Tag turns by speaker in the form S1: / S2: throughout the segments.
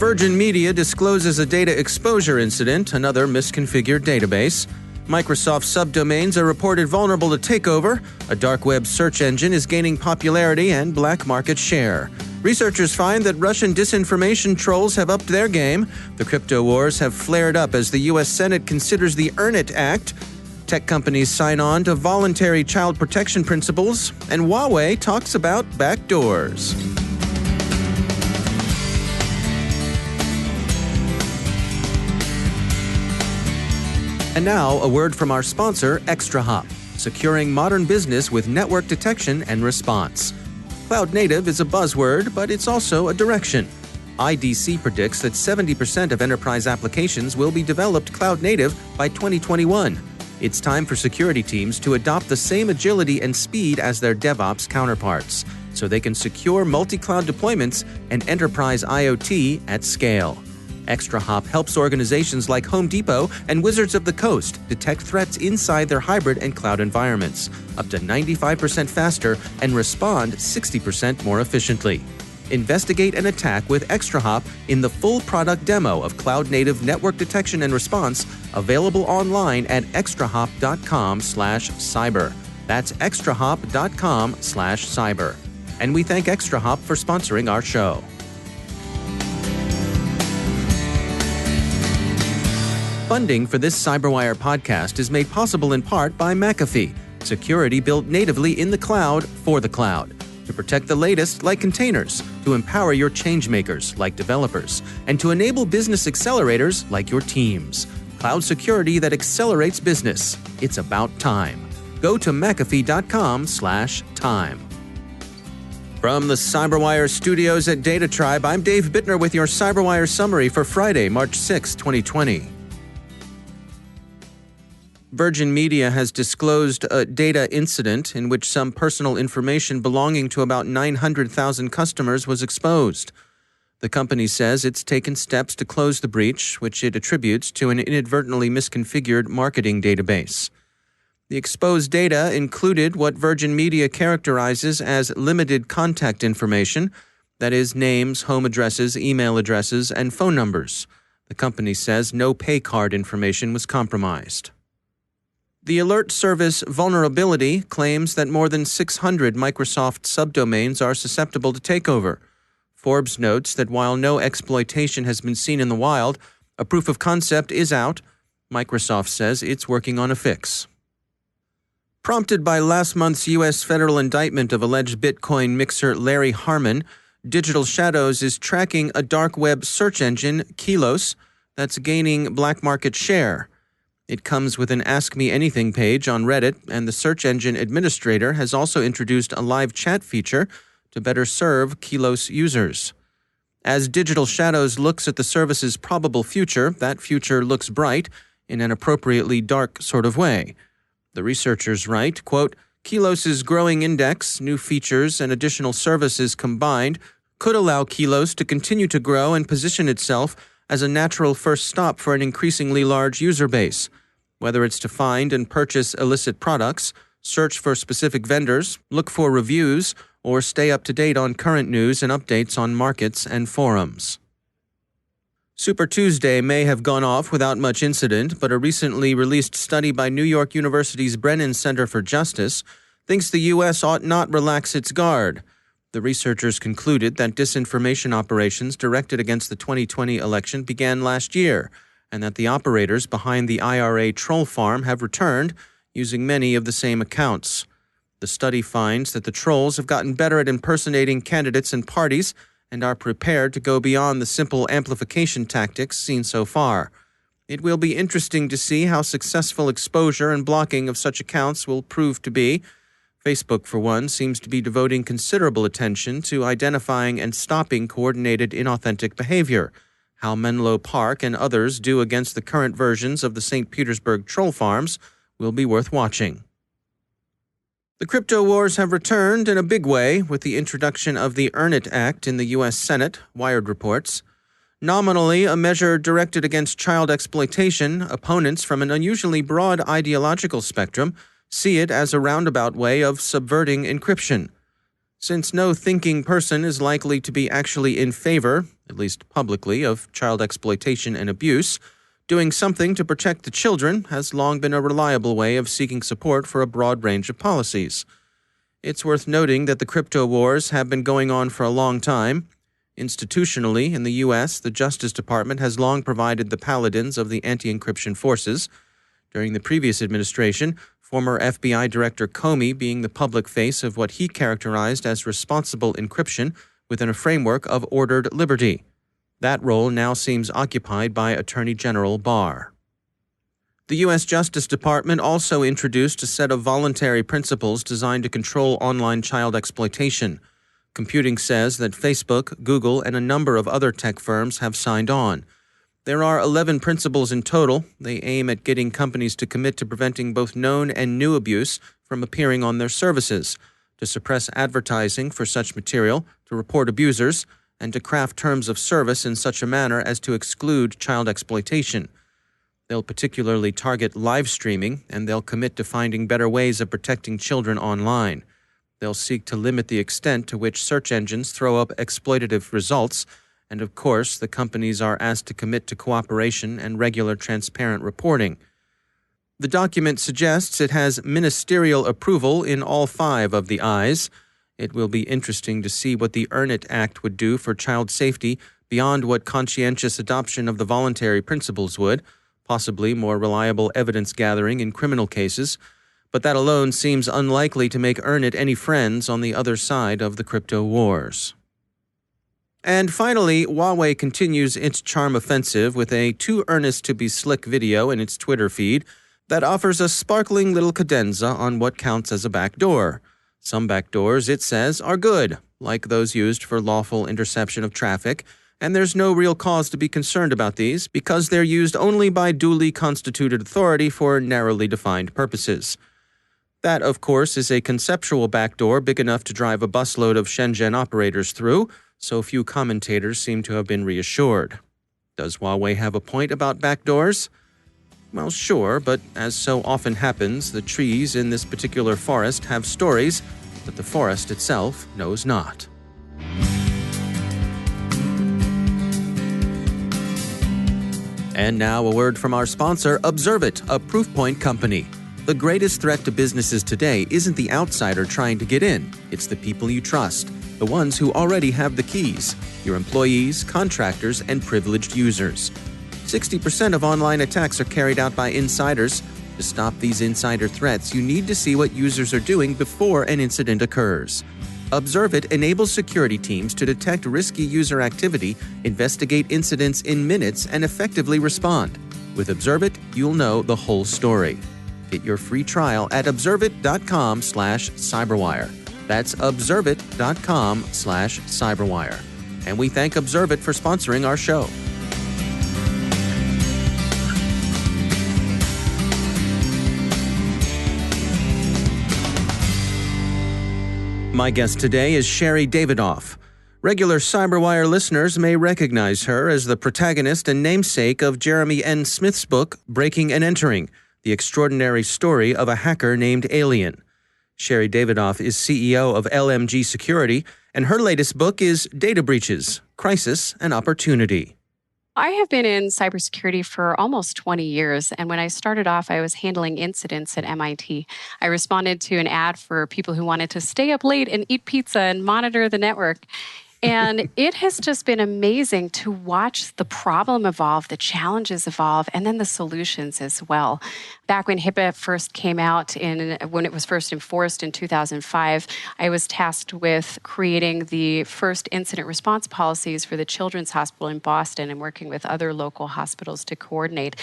S1: Virgin Media discloses a data exposure incident, another misconfigured database. Microsoft subdomains are reported vulnerable to takeover. A dark web search engine is gaining popularity and black market share. Researchers find that Russian disinformation trolls have upped their game. The crypto wars have flared up as the U.S. Senate considers the Earn It Act. Tech companies sign on to voluntary child protection principles. And Huawei talks about backdoors. And now, a word from our sponsor, ExtraHop, securing modern business with network detection and response. Cloud native is a buzzword, but it's also a direction. IDC predicts that 70% of enterprise applications will be developed cloud native by 2021. It's time for security teams to adopt the same agility and speed as their DevOps counterparts, so they can secure multi-cloud deployments and enterprise IoT at scale. ExtraHop helps organizations like Home Depot and Wizards of the Coast detect threats inside their hybrid and cloud environments, up to 95% faster and respond 60% more efficiently. Investigate an attack with ExtraHop in the full product demo of cloud-native network detection and response, available online at extrahop.com/cyber. That's extrahop.com/cyber. And we thank ExtraHop for sponsoring our show. Funding for this CyberWire podcast is made possible in part by McAfee, security built natively in the cloud for the cloud, to protect the latest like containers, to empower your changemakers like developers, and to enable business accelerators like your teams. Cloud security that accelerates business. It's about time. Go to McAfee.com/time. From the CyberWire studios at Data Tribe, I'm Dave Bittner with your CyberWire summary for Friday, March 6, 2020. Virgin Media has disclosed a data incident in which some personal information belonging to about 900,000 customers was exposed. The company says it's taken steps to close the breach, which it attributes to an inadvertently misconfigured marketing database. The exposed data included what Virgin Media characterizes as limited contact information, that is, names, home addresses, email addresses, and phone numbers. The company says no pay card information was compromised. The alert service vulnerability claims that more than 600 Microsoft subdomains are susceptible to takeover. Forbes notes that while no exploitation has been seen in the wild, a proof of concept is out. Microsoft says it's working on a fix. Prompted by last month's U.S. federal indictment of alleged Bitcoin mixer Larry Harmon, Digital Shadows is tracking a dark web search engine, Kilos, that's gaining black market share. It comes with an Ask Me Anything page on Reddit, and the search engine administrator has also introduced a live chat feature to better serve Kilos users. As Digital Shadows looks at the service's probable future, that future looks bright in an appropriately dark sort of way. The researchers write, quote, Kilos' growing index, new features, and additional services combined could allow Kilos to continue to grow and position itself as a natural first stop for an increasingly large user base. Whether it's to find and purchase illicit products, search for specific vendors, look for reviews, or stay up to date on current news and updates on markets and forums. Super Tuesday may have gone off without much incident, but a recently released study by New York University's Brennan Center for Justice thinks the U.S. ought not relax its guard. The researchers concluded that disinformation operations directed against the 2020 election began last year, and that the operators behind the IRA troll farm have returned, using many of the same accounts. The study finds that the trolls have gotten better at impersonating candidates and parties and are prepared to go beyond the simple amplification tactics seen so far. It will be interesting to see how successful exposure and blocking of such accounts will prove to be. Facebook, for one, seems to be devoting considerable attention to identifying and stopping coordinated inauthentic behavior. How Menlo Park and others do against the current versions of the St. Petersburg troll farms will be worth watching. The crypto wars have returned in a big way with the introduction of the Earn It Act in the U.S. Senate, Wired reports. Nominally a measure directed against child exploitation, opponents from an unusually broad ideological spectrum see it as a roundabout way of subverting encryption. Since no thinking person is likely to be actually in favor, at least publicly, of child exploitation and abuse, doing something to protect the children has long been a reliable way of seeking support for a broad range of policies. It's worth noting that the crypto wars have been going on for a long time. Institutionally, in the U.S., the Justice Department has long provided the paladins of the anti-encryption forces. During the previous administration, former FBI Director Comey being the public face of what he characterized as responsible encryption within a framework of ordered liberty. That role now seems occupied by Attorney General Barr. The U.S. Justice Department also introduced a set of voluntary principles designed to control online child exploitation. Computing says that Facebook, Google, and a number of other tech firms have signed on. There are 11 principles in total. They aim at getting companies to commit to preventing both known and new abuse from appearing on their services, to suppress advertising for such material, to report abusers, and to craft terms of service in such a manner as to exclude child exploitation. They'll particularly target live streaming, and they'll commit to finding better ways of protecting children online. They'll seek to limit the extent to which search engines throw up exploitative results, and of course, the companies are asked to commit to cooperation and regular transparent reporting. The document suggests it has ministerial approval in all 5 of the I's. It will be interesting to see what the Earn It Act would do for child safety beyond what conscientious adoption of the voluntary principles would, possibly more reliable evidence gathering in criminal cases, but that alone seems unlikely to make Earn It any friends on the other side of the crypto wars. And finally, Huawei continues its charm offensive with a too earnest to be slick video in its Twitter feed that offers a sparkling little cadenza on what counts as a backdoor. Some backdoors, it says, are good, like those used for lawful interception of traffic, and there's no real cause to be concerned about these because they're used only by duly constituted authority for narrowly defined purposes. That, of course, is a conceptual backdoor big enough to drive a busload of Shenzhen operators through, so few commentators seem to have been reassured. Does Huawei have a point about backdoors? Well, sure, but as so often happens, the trees in this particular forest have stories that the forest itself knows not. And now a word from our sponsor, Observit, a Proofpoint company. The greatest threat to businesses today isn't the outsider trying to get in. It's the people you trust, the ones who already have the keys, your employees, contractors, and privileged users. 60% of online attacks are carried out by insiders. To stop these insider threats, you need to see what users are doing before an incident occurs. Observit enables security teams to detect risky user activity, investigate incidents in minutes, and effectively respond. With Observit, you'll know the whole story. Get your free trial at observit.com/cyberwire. That's observit.com/cyberwire. And we thank Observit for sponsoring our show. My guest today is Sherri Davidoff. Regular CyberWire listeners may recognize her as the protagonist and namesake of Jeremy N. Smith's book, Breaking and Entering, The Extraordinary Story of a Hacker Named Alien. Sherri Davidoff is CEO of LMG Security, and her latest book is Data Breaches, Crisis and Opportunity.
S2: I have been in cybersecurity for almost 20 years, and when I started off, I was handling incidents at MIT. I responded to an ad for people who wanted to stay up late and eat pizza and monitor the network. And it has just been amazing to watch the problem evolve, the challenges evolve, and then the solutions as well. Back when HIPAA first came out, when it was first enforced in 2005, I was tasked with creating the first incident response policies for the Children's Hospital in Boston and working with other local hospitals to coordinate.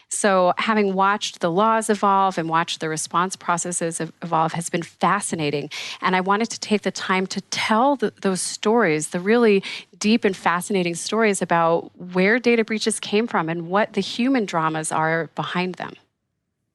S2: So having watched the laws evolve and watched the response processes evolve has been fascinating. And I wanted to take the time to tell those stories, the really deep and fascinating stories about where data breaches came from and what the human dramas are behind them.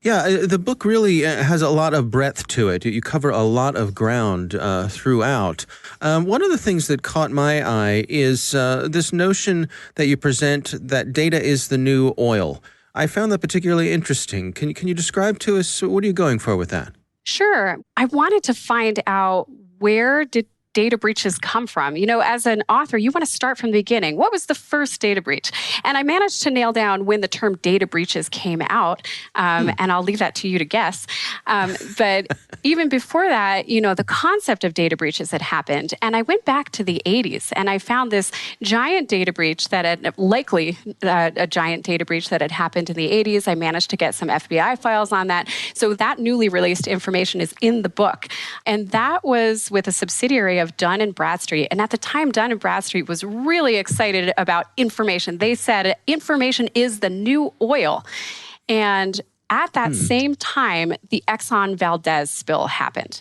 S1: Yeah, the book really has a lot of breadth to it. You cover a lot of ground throughout. One of the things that caught my eye is this notion that you present that data is the new oil. I found that particularly interesting. Can you describe to us, what are you going for with that?
S2: Sure. I wanted to find out, where did data breaches come from? As an author, you want to start from the beginning. What was the first data breach? And I managed to nail down when the term data breaches came out, and I'll leave that to you to guess. But even before that, the concept of data breaches had happened. And I went back to the 80s, and I found this giant data breach that had likely a giant data breach that had happened in the 80s. I managed to get some FBI files on that. So that newly released information is in the book. And that was with a subsidiary of Dun & Bradstreet. And at the time, Dun & Bradstreet was really excited about information. They said information is the new oil. And at that same time, the Exxon Valdez spill happened.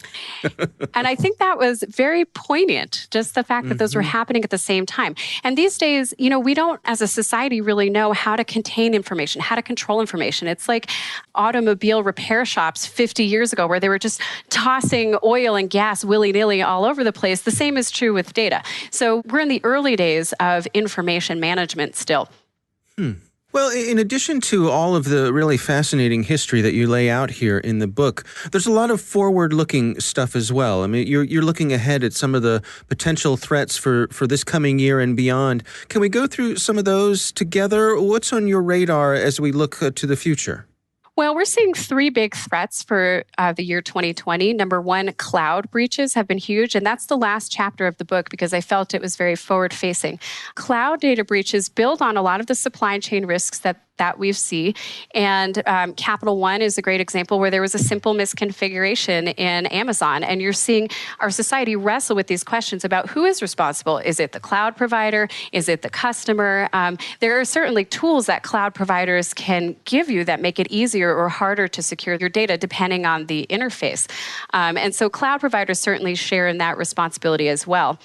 S2: And I think that was very poignant, just the fact that those were happening at the same time. And these days, we don't, as a society, really know how to contain information, how to control information. It's like automobile repair shops 50 years ago where they were just tossing oil and gas willy-nilly all over the place. The same is true with data. So we're in the early days of information management still.
S1: Well, in addition to all of the really fascinating history that you lay out here in the book, there's a lot of forward-looking stuff as well. I mean, you're looking ahead at some of the potential threats for this coming year and beyond. Can we go through some of those together? What's on your radar as we look to the future?
S2: Well, we're seeing three big threats for the year 2020. Number one, cloud breaches have been huge. And that's the last chapter of the book because I felt it was very forward-facing. Cloud data breaches build on a lot of the supply chain risks that we see. And Capital One is a great example where there was a simple misconfiguration in Amazon. And you're seeing our society wrestle with these questions about who is responsible. Is it the cloud provider? Is it the customer? There are certainly tools that cloud providers can give you that make it easier or harder to secure your data depending on the interface. And so cloud providers certainly share in that responsibility as well.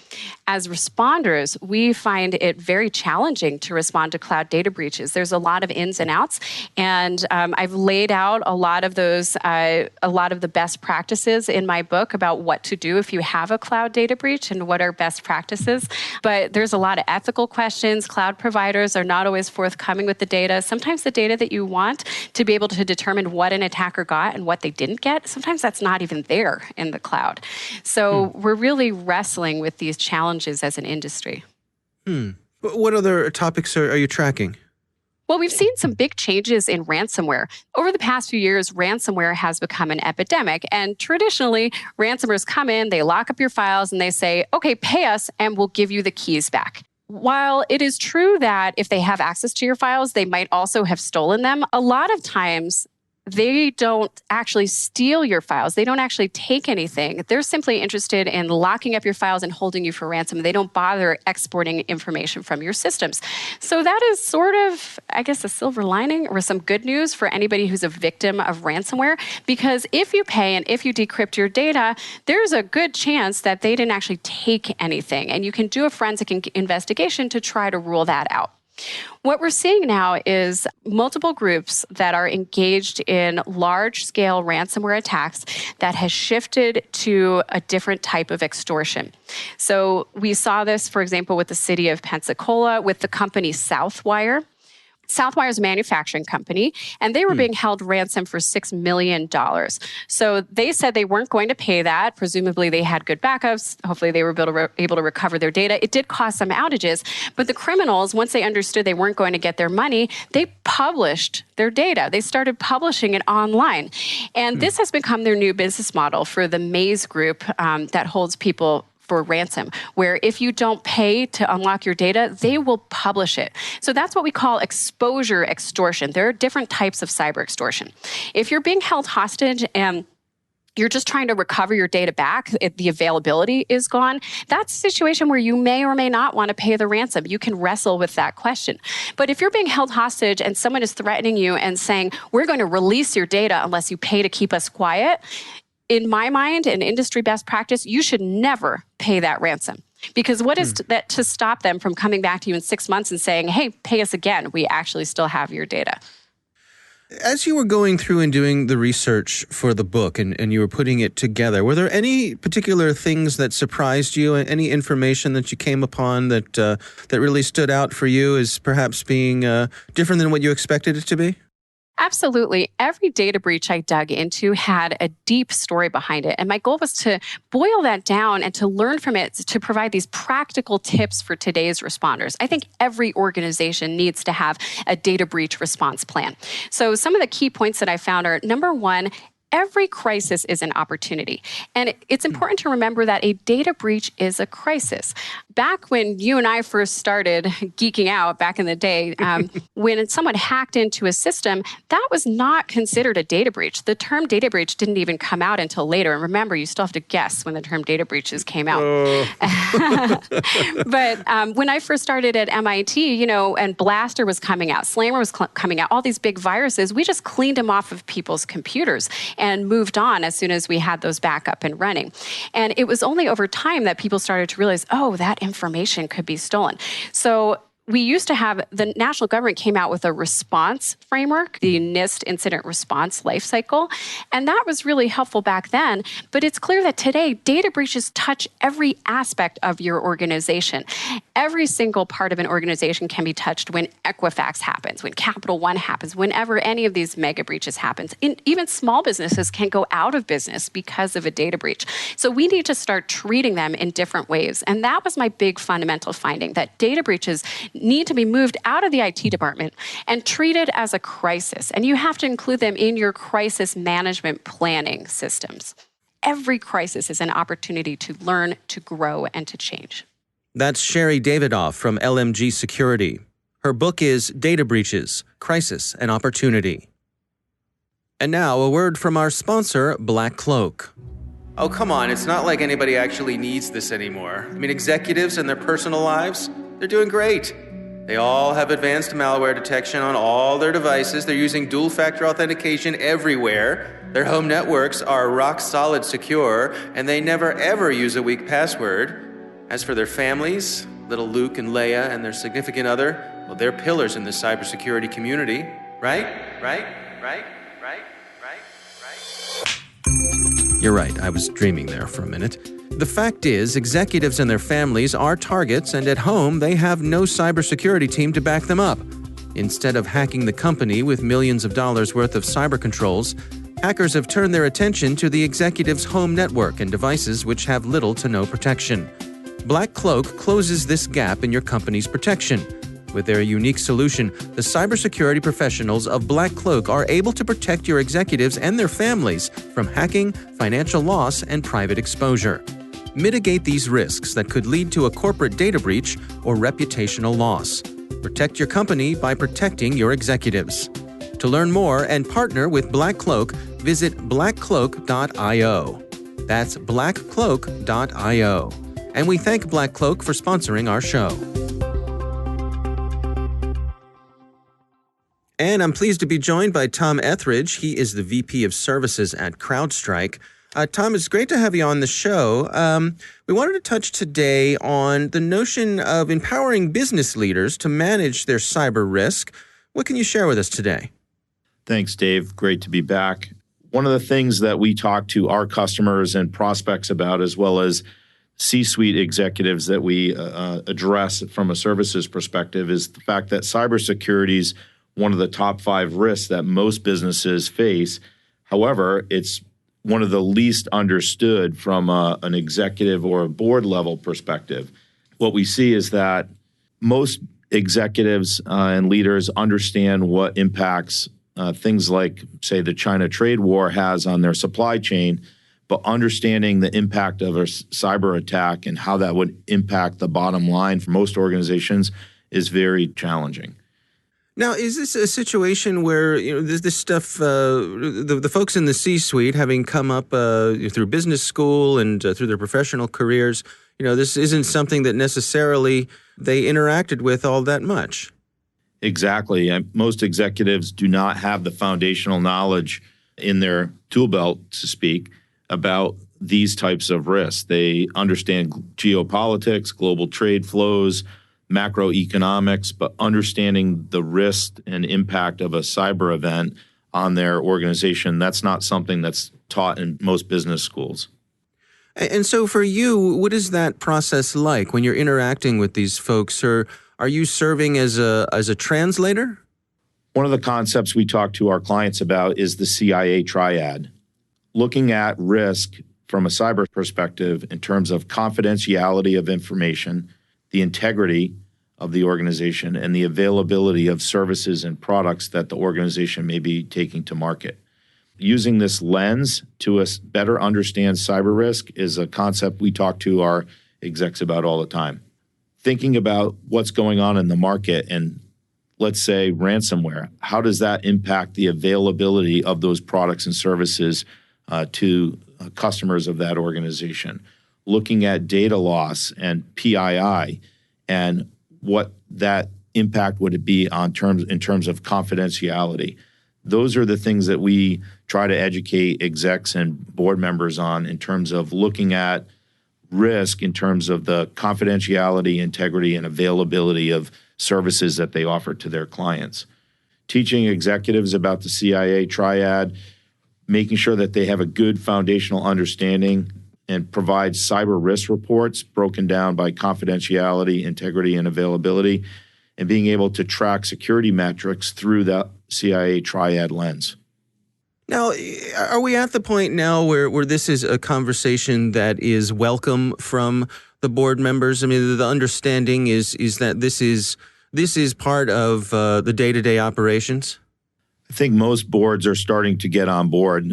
S2: As responders, we find it very challenging to respond to cloud data breaches. There's a lot of ins and outs, and I've laid out a lot of those, a lot of the best practices in my book about what to do if you have a cloud data breach and what are best practices. But there's a lot of ethical questions. Cloud providers are not always forthcoming with the data. Sometimes the data that you want to be able to determine what an attacker got and what they didn't get, sometimes that's not even there in the cloud. So we're really wrestling with these challenges as an industry.
S1: What other topics are you tracking?
S2: Well, we've seen some big changes in ransomware. Over the past few years, ransomware has become an epidemic. And traditionally, ransomers come in, they lock up your files, and they say, okay, pay us, and we'll give you the keys back. While it is true that if they have access to your files, they might also have stolen them, a lot of times they don't actually steal your files. They don't actually take anything. They're simply interested in locking up your files and holding you for ransom. They don't bother exporting information from your systems. So that is sort of, I guess, a silver lining or some good news for anybody who's a victim of ransomware. Because if you pay and if you decrypt your data, there's a good chance that they didn't actually take anything. And you can do a forensic investigation to try to rule that out. What we're seeing now is multiple groups that are engaged in large-scale ransomware attacks that has shifted to a different type of extortion. So we saw this, for example, with the city of Pensacola, with the company CyberWire. CyberWire is a manufacturing company, and they were being held ransom for $6 million. So they said they weren't going to pay that. Presumably, they had good backups. Hopefully, they were able to recover their data. It did cause some outages, but the criminals, once they understood they weren't going to get their money, they published their data. They started publishing it online. And this has become their new business model for the Maze Group that holds people for ransom, where if you don't pay to unlock your data, they will publish it. So that's what we call exposure extortion. There are different types of cyber extortion. If you're being held hostage and you're just trying to recover your data back, if the availability is gone, that's a situation where you may or may not want to pay the ransom. You can wrestle with that question. But if you're being held hostage and someone is threatening you and saying, we're going to release your data unless you pay to keep us quiet, in my mind, and industry best practice, you should never pay that ransom. Because what is that to stop them from coming back to you in 6 months and saying, hey, pay us again, we actually still have your data?
S1: As you were going through and doing the research for the book and you were putting it together, were there any particular things that surprised you, any information that you came upon that really stood out for you as perhaps being different than what you expected it to be?
S2: Absolutely. Every data breach I dug into had a deep story behind it. And my goal was to boil that down and to learn from it to provide these practical tips for today's responders. I think every organization needs to have a data breach response plan. So some of the key points that I found are, number one, every crisis is an opportunity. And it's important to remember that a data breach is a crisis. Back when you and I first started geeking out back in the day, when someone hacked into a system, that was not considered a data breach. The term data breach didn't even come out until later. And remember, you still have to guess when the term data breaches came out. But when I first started at MIT, and Blaster was coming out, Slammer was coming out, all these big viruses, we just cleaned them off of people's computers and moved on as soon as we had those back up and running. And it was only over time that people started to realize, oh, that information could be stolen. So we used to have, the national government came out with a response framework, the NIST incident response lifecycle, and that was really helpful back then. But it's clear that today, data breaches touch every aspect of your organization. Every single part of an organization can be touched when Equifax happens, when Capital One happens, whenever any of these mega breaches happens. Even small businesses can go out of business because of a data breach. So we need to start treating them in different ways. And that was my big fundamental finding, that data breaches need to be moved out of the IT department and treated as a crisis. And you have to include them in your crisis management planning systems. Every crisis is an opportunity to learn, to grow, and to change.
S1: That's Sherri Davidoff from LMG Security. Her book is Data Breaches, Crisis and Opportunity. And now a word from our sponsor, Black Cloak. Oh, come on. It's not like anybody actually needs this anymore. I mean, executives and their personal lives, they're doing great. They all have advanced malware detection on all their devices. They're using dual-factor authentication everywhere. Their home networks are rock-solid secure, and they never, ever use a weak password. As for their families, little Luke and Leia and their significant other, well, they're pillars in the cybersecurity community. Right? You're right. I was dreaming there for a minute. The fact is, executives and their families are targets, and at home, they have no cybersecurity team to back them up. Instead of hacking the company with millions of dollars worth of cyber controls, hackers have turned their attention to the executive's home network and devices which have little to no protection. Black Cloak closes this gap in your company's protection. With their unique solution, the cybersecurity professionals of Black Cloak are able to protect your executives and their families from hacking, financial loss, and private exposure. Mitigate these risks that could lead to a corporate data breach or reputational loss. Protect your company by protecting your executives. To learn more and partner with Black Cloak, visit blackcloak.io. That's blackcloak.io. And we thank Black Cloak for sponsoring our show. And I'm pleased to be joined by Tom Etheridge. He is the VP of Services at Crowdstrike. Tom, it's great to have you on the show. We wanted to touch today on the notion of empowering business leaders to manage their cyber risk. What can you share with us today?
S3: Thanks, Dave. Great to be back. One of the things that we talk to our customers and prospects about, as well as C-suite executives that we address from a services perspective, is the fact that cybersecurity is one of the top 5 risks that most businesses face. However, it's one of the least understood from an executive or a board level perspective. What we see is that most executives and leaders understand what impacts things like, say, the China trade war has on their supply chain, but understanding the impact of a cyber attack and how that would impact the bottom line for most organizations is very challenging.
S1: Now, is this a situation where this stuff, the folks in the C-suite, having come up through business school and through their professional careers, this isn't something that necessarily they interacted with all that much?
S3: Exactly. Most executives do not have the foundational knowledge in their tool belt, to speak, about these types of risks. They understand geopolitics, global trade flows, macroeconomics, but understanding the risk and impact of a cyber event on their organization, that's not something that's taught in most business schools.
S1: And so for you, what is that process like when you're interacting with these folks? Or are you serving as a translator?
S3: One of the concepts we talk to our clients about is the CIA triad, looking at risk from a cyber perspective in terms of confidentiality of information, the integrity of the organization, and the availability of services and products that the organization may be taking to market. Using this lens to better understand cyber risk is a concept we talk to our execs about all the time. Thinking about what's going on in the market and let's say ransomware, how does that impact the availability of those products and services to customers of that organization? Looking at data loss and PII and what that impact would it be in terms of confidentiality. Those are the things that we try to educate execs and board members on in terms of looking at risk in terms of the confidentiality, integrity, and availability of services that they offer to their clients. Teaching executives about the CIA triad, making sure that they have a good foundational understanding and provide cyber risk reports broken down by confidentiality, integrity, and availability, and being able to track security metrics through the CIA triad lens.
S1: Now, are we at the point now where this is a conversation that is welcome from the board members? I mean, the understanding is that this is part of the day-to-day operations?
S3: I think most boards are starting to get on board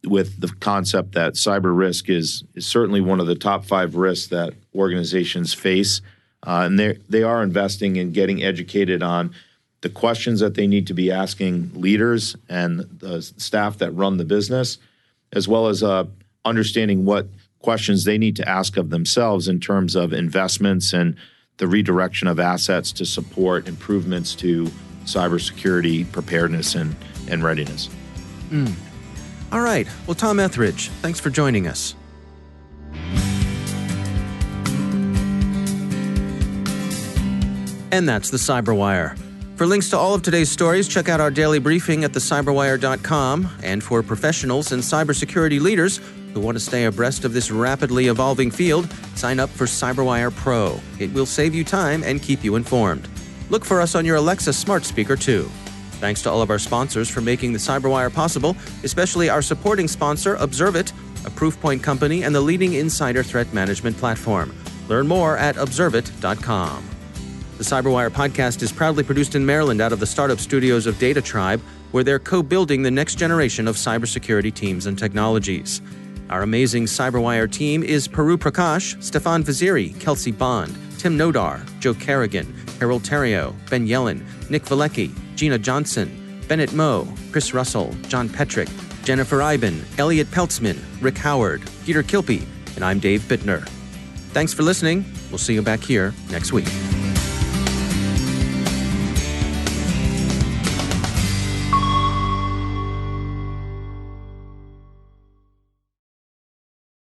S3: with the concept that cyber risk is certainly one of the top 5 risks that organizations face. And they are investing in getting educated on the questions that they need to be asking leaders and the staff that run the business, as well as understanding what questions they need to ask of themselves in terms of investments and the redirection of assets to support improvements to cybersecurity preparedness and readiness.
S1: All right. Well, Tom Etheridge, thanks for joining us. And that's the CyberWire. For links to all of today's stories, check out our daily briefing at thecyberwire.com. And for professionals and cybersecurity leaders who want to stay abreast of this rapidly evolving field, sign up for CyberWire Pro. It will save you time and keep you informed. Look for us on your Alexa smart speaker, too. Thanks to all of our sponsors for making the CyberWire possible, especially our supporting sponsor, Observit, a Proofpoint company and the leading insider threat management platform. Learn more at observit.com. The CyberWire podcast is proudly produced in Maryland out of the startup studios of Data Tribe, where they're co-building the next generation of cybersecurity teams and technologies. Our amazing CyberWire team is Peru Prakash, Stefan Vaziri, Kelsey Bond, Tim Nodar, Joe Kerrigan, Harold Terrio, Ben Yellen, Nick Valecki, Gina Johnson, Bennett Moe, Chris Russell, John Petrick, Jennifer Iben, Elliot Peltzman, Rick Howard, Peter Kilpie, and I'm Dave Bittner. Thanks for listening. We'll see you back here next week.